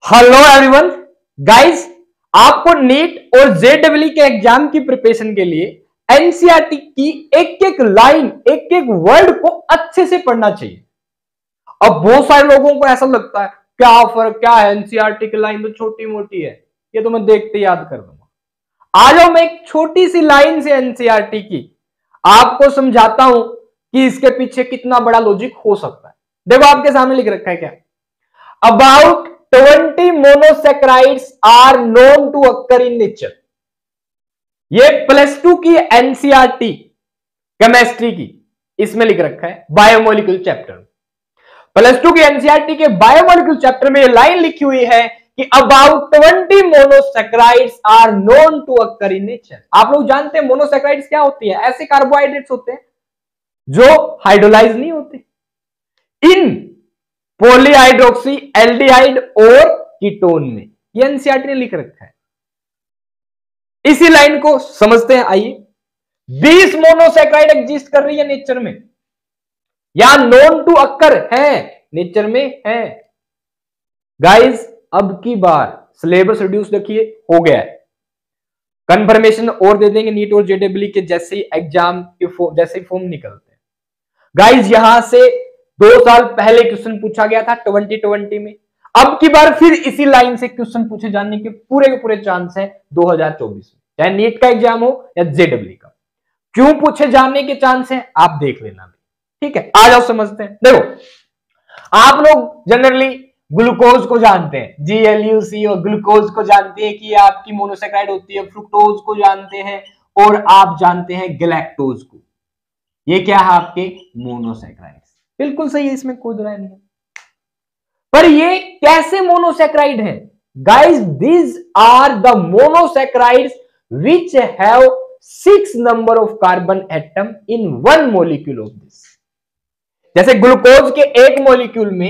Hello everyone guys, आपको NEET और JW के एग्जाम की प्रिपरेशन के लिए एनसीईआरटी की एक एक लाइन, एक एक वर्ड को अच्छे से पढ़ना चाहिए। अब बहुत सारे लोगों को ऐसा लगता है क्या फर्क, क्या है, एनसीईआरटी की लाइन तो छोटी मोटी है, ये तो मैं देखते याद कर दूंगा। आ जाओ, मैं एक छोटी सी लाइन से एनसीईआरटी की आपको समझाता हूं कि इसके पीछे कितना बड़ा लॉजिक हो सकता है। देखो, आपके सामने लिख रखा है क्या, about 20 monosaccharides are known to occur in nature। ये +2 की एनसीईआरटी केमिस्ट्री की इसमें लिख रखा है बायोमोलिक्यूल चैप्टर। +2 की एनसीईआरटी के बायोमोलिक्यूल चैप्टर में ये लाइन लिखी हुई है कि about 20 monosaccharides are known to occur in nature। आप लोग जानते हैं मोनोसैकेराइड्स क्या होती है? ऐसे कार्बोहाइड्रेट्स होते हैं जो हाइड्रोलाइज नहीं होते इन पॉलीहाइड्रोक्सी एल्डिहाइड और कीटोन में। ये एनसीईआरटी ने लिख रखा है। इसी लाइन को समझते हैं, आइए। 20 मोनोसैकेराइड एग्जिस्ट कर रही है नेचर में, या नोन टू अक्कर है, नेचर में है। गाइस, अब की बार सिलेबस रिड्यूस देखिए हो गया है, कंफर्मेशन और दे देंगे नीट और जेडब्ल्यू के जैसे ही एग्जाम के जैसे फॉर्म निकलते हैं। गाइस, यहां से 2 साल पहले क्वेश्चन पूछा गया था 2020 में। अब की बार फिर इसी लाइन से क्वेश्चन पूछे जाने के पूरे चांस है 2024 में, चाहे नीट का एग्जाम हो या जेडब्ल्यू का। क्यों पूछे जाने के चांस है आप देख लेना भी, ठीक है। आ जाओ समझते हैं। देखो, आप लोग जनरली ग्लूकोज को जानते हैं, GLUC, और ग्लूकोज को जानते हैं कि आपकी मोनोसैकेराइड होती है। फ्रुक्टोज को जानते हैं और आप जानते हैं गैलेक्टोज को। ये क्या है? आपके मोनोसैकेराइड्स। बिल्कुल सही है, इसमें कोई दो राय नहीं है। पर ये कैसे मोनोसैकेराइड है? Guys, these are the monosaccharides which have 6 number of carbon atom in 1 molecule of this. जैसे ग्लूकोज के एक मॉलिक्यूल में,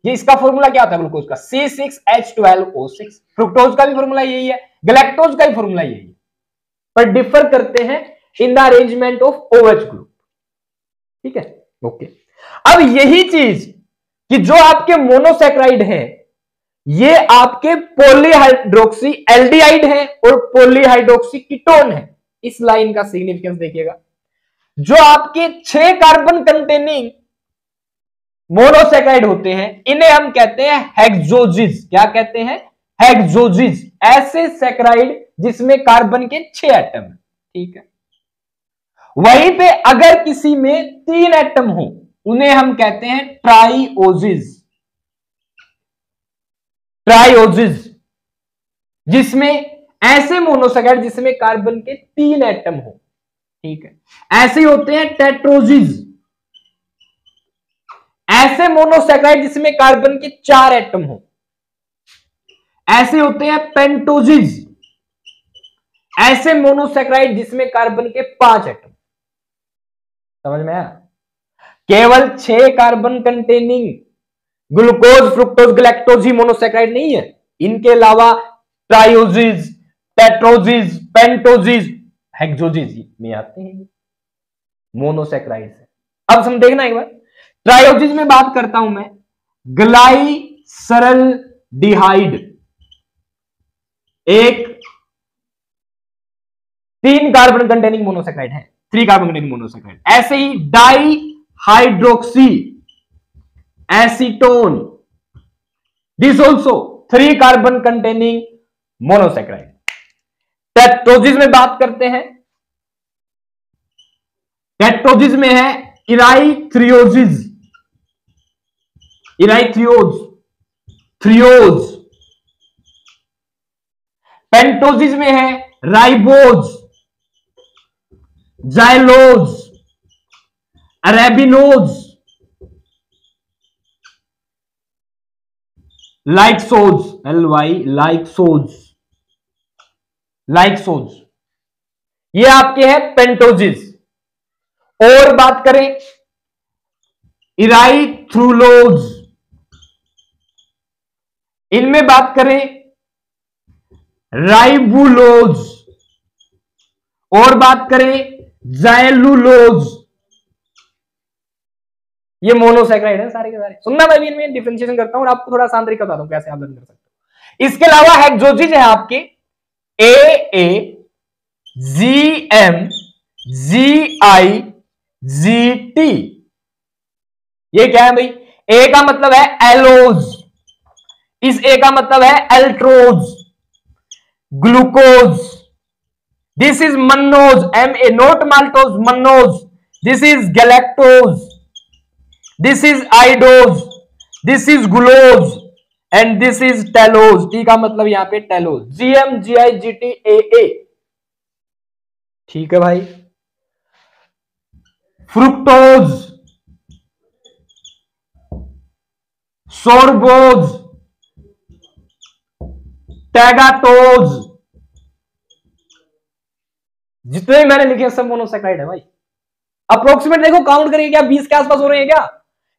ये इसका फॉर्मूला क्या होता है ग्लूकोज का? C6H12O6। फ्रुक्टोज का भी फॉर्मूला यही है, गैलेक्टोज का भी फॉर्मूला यही है, पर डिफर करते हैं in the arrangement of OH group, ठीक है, ओके। अब यही चीज कि जो आपके मोनोसैकेराइड है, ये आपके पॉलीहाइड्रोक्सी एल्डिहाइड है और पॉलीहाइड्रोक्सी कीटोन है। इस लाइन का सिग्निफिकेंस देखिएगा। जो आपके 6 कार्बन कंटेनिंग मोनोसैकेराइड होते हैं, इन्हें हम कहते हैं हेक्सोजिस। क्या कहते हैं? हेक्सोजिस। ऐसे सैकेराइड जिसमें कार्बन के 6 एटम है, ठीक है। वहीं पे अगर किसी में 3 एटम हो, उन्हें हम कहते हैं ट्राइओजिस। ट्राइओजिस, जिसमें ऐसे मोनोसैकेराइड जिसमें कार्बन के 3 एटम हो, ठीक है। ऐसे होते हैं टेट्रोजिस, ऐसे मोनोसैकेराइड जिसमें कार्बन के 4 एटम हो। ऐसे होते हैं पेंटोजिस, ऐसे मोनोसैकेराइड जिसमें कार्बन के 5 एटम। समझ में आया? केवल 6 carbon containing glucose, fructose, galactose ही मोनोसैकेराइड नहीं है। इनके अलावा ट्राइओजिस, टेट्रोजिस, पेंटोजिस, हेक्सोजिस में आते हैं मोनोसैकेराइड से। अब हम देखना एक बार, ट्राइओजिस में बात करता हूं मैं, ग्लाइसरल्डिहाइड एक 3 कार्बन कंटेनिंग मोनोसैकेराइड है, 3 कार्बन कंटेनिंग मोनोसैकेराइड। ऐसे ही dihydroxy acetone, this also 3 carbon containing monosaccharide. Tetroses में बात करते हैं, टेट्रोजिस में है इराइथ्रियोजिस, थ्रियोज। पेंटोजिस में है राइबोज, जाइलोज, अरेबिनोज, लाइक्सोज, लाइक्सोज। ये आपके हैं पेंटोजिस। और बात करें इराइथ्रुलोज, इनमें बात करें राइबुलोज, और बात करें जाइलुलोज। ये मोनोसैकेराइड है सारे के सारे। सुनना, मैं भी इनमें डिफरेंशिएशन करता हूं और आपको थोड़ा आसान तरीका बताता हूं कैसे आप लर्न कर सकते हो। इसके अलावा हेक्सोजिज है आपके AAGMGIGT। ये क्या है भाई? ए का मतलब है एलोज, इस ए का मतलब है altrose, glucose. This is mannose, MA, not maltose, mannose. This is galactose, this is idose, this is glucose and this is talose. T का मतलब यहां पे टेलोज, GMGIGT AA। ठीक है भाई। फ्रुक्टोज, सोरबोज, टैगाटोज, जितने भी मैंने लिखे सब मोनोसेक्राइड है भाई। अप्रोक्सीमेट देखो, काउंट करिए, क्या 20 के आसपास हो रहे हैं क्या?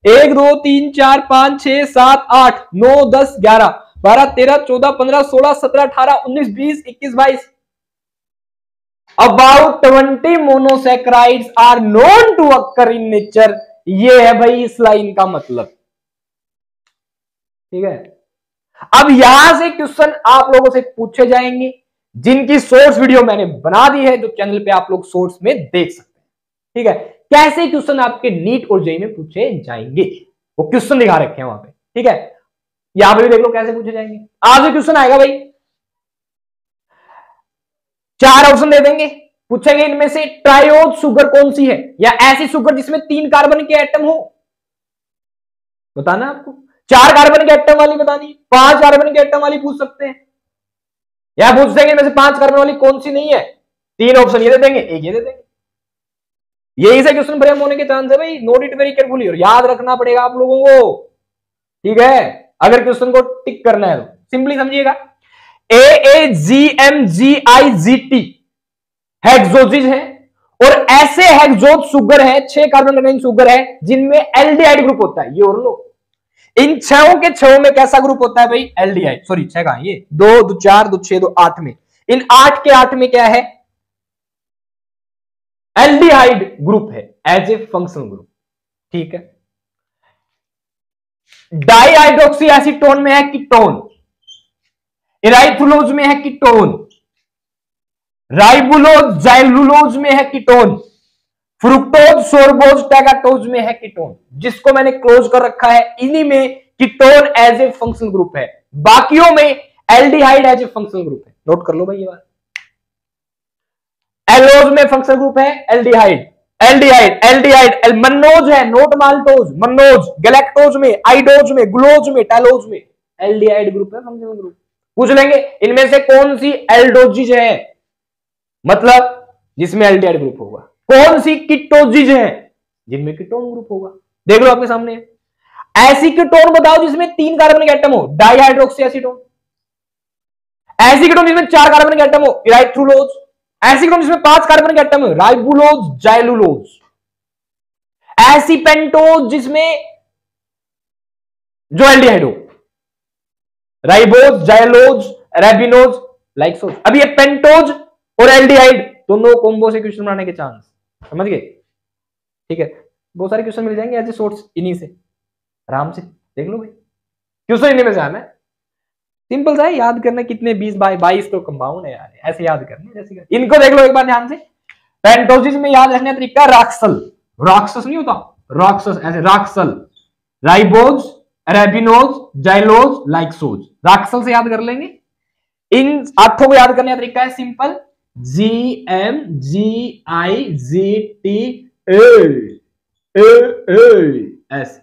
1 2 3 4 5 6 7 8 9 10 11 12 13 14 15 16 17 18 19 20 21 22। About 20 monosaccharides are known to occur in nature। ये है भाई इस लाइन का मतलब। ठीक है, अब यहां से क्वेश्चन आप लोगों से पूछे जाएंगे, जिनकी सोर्स वीडियो मैंने बना दी है, जो चैनल पे आप लोग सोर्स में देख सकते हैं। ठीक है, कैसे क्वेश्चन आपके नीट और जेईई में पूछे जाएंगे, वो क्वेश्चन दिखा रखे हैं वहां पे। ठीक है, यहां पे भी देख लो कैसे पूछे जाएंगे। आज क्वेश्चन आएगा भाई, 4 ऑप्शन दे देंगे, पूछेंगे इनमें से ट्रायोज शुगर कौन सी है, या ऐसी शुगर जिसमें 3 कार्बन के एटम हो, बताना आपको। 4 कार्बन के एटम वाली बतानी, 5 कार्बन के एटम वाली पूछ सकते हैं, या पूछ देंगे इनमें से 5 कार्बन वाली कौन सी नहीं है। 3 ऑप्शन ये दे देंगे, एक ये दे देंगे। यही से क्वेश्चन ब्रेम होने के चांस है भाई। नोट इट वेरी केयरफुली और याद रखना पड़ेगा आप लोगों को। ठीक है, अगर क्वेश्चन को टिक करना है तो सिंपली समझिएगा, AAGMGIGT हेक्सोजिज है, और ऐसे हेक्सोज शुगर है, 6 कार्बन कंटेनिंग शुगर है जिनमें एल्डिहाइड ग्रुप होता है। ये और लो, इन 6 के 6 में कैसा ग्रुप होता है भाई? एल्डिहाइड। सॉरी 6 कहां, ये 2 2 4 2 6 2 8 में, इन 8 के 8 में क्या है? एल्डिहाइड ग्रुप है एज ए फंक्शनल ग्रुप। ठीक है, डाइहाइड्रोक्सी एसीटोन में है कीटोन, इराइथुलोज में है कीटोन, राइबुलोज जाइलुलोज में है कीटोन, फ्रुक्टोज सोरबोज टैगाटोज में है कीटोन। जिसको मैंने क्लोज कर रखा है, इन्हीं में ketone as a functional group है, बाकियों में aldehyde as a functional group है। नोट कर लो भाई ये बात। एलोज में फंक्शनल ग्रुप है एल्डिहाइड, एल्डिहाइड एल्डिहाइड, मन्नोज है, नोट माल्टोज, मन्नोज, गैलेक्टोज में, आइडोज में, ग्लूकोज में, टैलोज में एल्डिहाइड ग्रुप है, फंक्शनल ग्रुप। पूछ लेंगे इनमें से कौन सी एल्डोजिज है, मतलब जिसमें एल्डिहाइड ग्रुप होगा, कौन सी कीटोजिज है जिनमें कीटोन ग्रुप होगा। देख लो आपके सामने, ऐसी कीटोन बताओ जिसमें 3 कार्बन के एटम हो, डाइहाइड्रोक्सी एसीटोन। ऐसी कीटोन जिसमें 4 कार्बन के एटम हो, इराइथ्रुलोज। ऐसी कीटोन जिसमें 5 कार्बन के एटम हो, राइबुलोज जाइलुलोज। ऐसी पेंटोज जिसमें जो एल्डिहाइड हो, राइबोज जाइलोज रेबिनोज लाइक्सोज। अब ये पेंटोज और एल्डिहाइड दोनों कॉम्बो से क्वेश्चन बनाने के चांस, समझ गए? ठीक है, बहुत सारे क्वेश्चन मिल जाएंगे ऐसे सोर्स इन्हीं से, आराम से देख लो भाई। क्वेश्चन इन्हीं में से आना है, सिंपल सा है, याद करना कितने 20 बाय 22 तो कंपाउंड है यार, ऐसे याद करने जैसे इनको देख लो एक बार ध्यान से। पेंटोजिस में याद रखने का तरीका, राक्सल, राक्षस नहीं होता, राक्षस ऐसे, राक्सल, राइबोज रेबिनोज जाइलोज लाइक्सोज, राक्सल से याद कर लेंगे। इन 8 को याद करने का तरीका है सिंपल, GMGIGT ऐसे,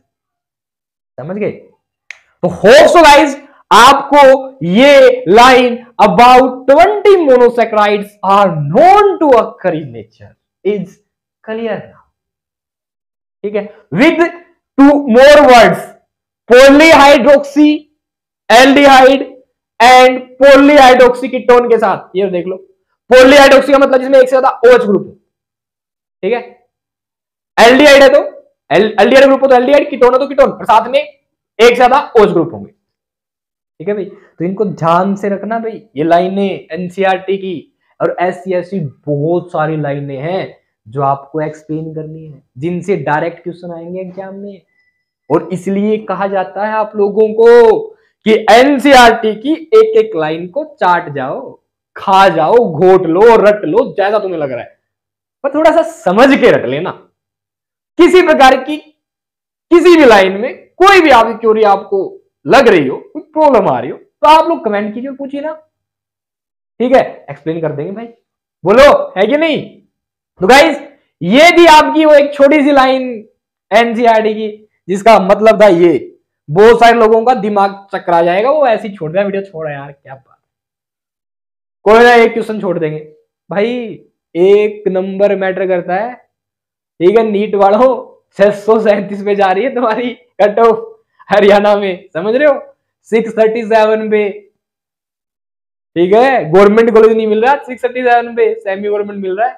समझ गए? तो होप सो गाइस आपको ये line about 20 monosaccharides are known to occur in nature is clear now. ठीक है, with 2 more words, polyhydroxy aldehyde and polyhydroxy ketone के साथ। ये देख लो, पॉलीहाइड्रोक्सी का मतलब जिसमें एक से ज्यादा OH ग्रुप है। ठीक है, एल्डिहाइड है तो एल्डिहाइड ग्रुप हो तो एल्डिहाइड, कीटोन है तो कीटोन, और साथ में एक से ज्यादा OH ग्रुप होंगे। ठीक है भाई, तो इनको ध्यान से रखना भाई। ये लाइनें एनसीईआरटी की और ऐसी बहुत सारी लाइनें हैं जो आपको एक्सप्लेन करनी है, जिनसे डायरेक्ट क्वेश्चन आएंगे एग्जाम में। और इसलिए कहा जाता है आप लोगों को कि एनसीईआरटी की एक एक लाइन को चाट जाओ, खा जाओ, घोट लो, रट लो, जैसा तुम्हें लग रहा है, पर थोड़ा सा समझ के रट लेना। किसी प्रकार की किसी भी लाइन में कोई भी आपकी क्योरी आपको लग रही हो, कोई प्रॉब्लम आ रही हो, तो आप लोग कमेंट कीजिए, पूछिए ना, ठीक है, एक्सप्लेन कर देंगे भाई। बोलो है कि नहीं? तो गाइस ये थी आपकी वो एक छोटी सी लाइन एनसीईआरटी की, जिसका मतलब था ये। बहुत सारे लोगों का दिमाग चकरा जाएगा, वो ऐसे ही छोड़ दिया, वीडियो छोड़ा यार, क्या बात, कोई ना एक क्वेश्चन छोड़ देंगे भाई, एक नंबर मैटर करता है, ठीक है। नीट वालों 637 पे जा रही है तुम्हारी कट ऑफ हरियाणा में, समझ रहे हो, 637 पे, ठीक है। गवर्नमेंट कॉलेज नहीं मिल रहा 637 पे, सेमी गवर्नमेंट मिल रहा है,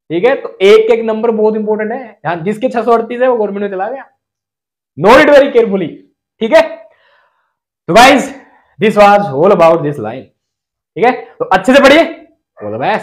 ठीक है। तो एक एक नंबर बहुत इंपॉर्टेंट है, जिसके 638 है वो गवर्नमेंट में चला गया, नोट इट वेरी केयरफुली, ठीक है। तो guys this was all about this line, ठीक है। तो अच्छे से पढ़िए, ऑल द बेस्ट।